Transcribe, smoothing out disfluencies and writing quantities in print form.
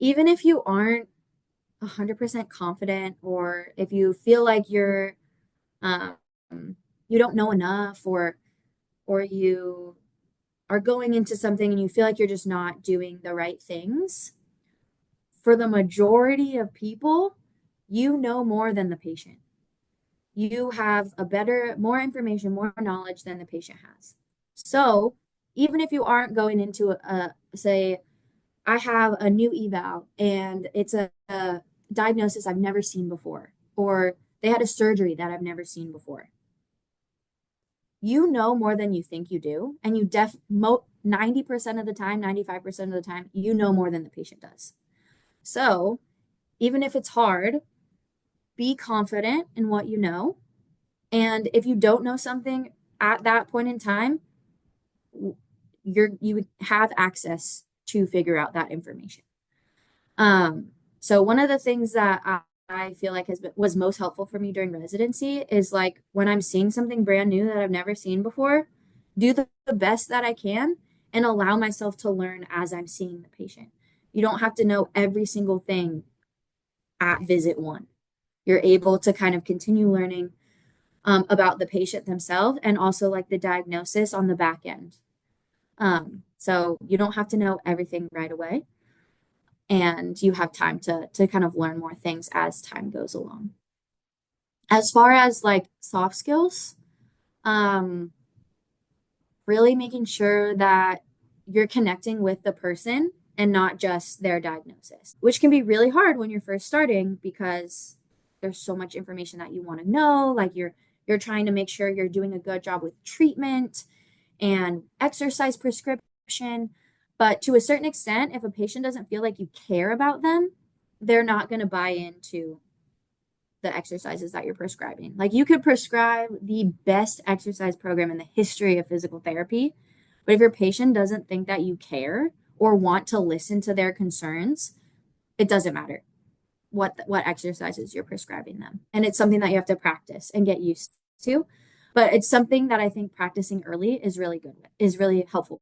even if you aren't 100% confident, or if you feel like um, you don't know enough, or you are going into something and you feel like you're just not doing the right things, for the majority of people, you know more than the patient. You have more information, more knowledge than the patient has. So even if you aren't going into say, I have a new eval and it's a diagnosis I've never seen before, or they had a surgery that I've never seen before. You know more than you think you do, and 90% of the time, 95% of the time, you know more than the patient does. So even if it's hard, be confident in what you know. And if you don't know something at that point in time, you would have access to figure out that information. Um, so one of the things that I feel like was most helpful for me during residency is like when I'm seeing something brand new that I've never seen before, do the best that I can and allow myself to learn as I'm seeing the patient. You don't have to know every single thing at visit one. You're able to kind of continue learning about the patient themselves and also like the diagnosis on the back end. So you don't have to know everything right away, and you have time to kind of learn more things as time goes along. As far as like soft skills, um, really making sure that you're connecting with the person and not just their diagnosis, which can be really hard when you're first starting because there's so much information that you want to know. Like you're trying to make sure you're doing a good job with treatment and exercise prescription. But to a certain extent, if a patient doesn't feel like you care about them, they're not going to buy into the exercises that you're prescribing. Like you could prescribe the best exercise program in the history of physical therapy, but if your patient doesn't think that you care or want to listen to their concerns, it doesn't matter what exercises you're prescribing them. And it's something that you have to practice and get used to. But it's something that I think practicing early is really helpful.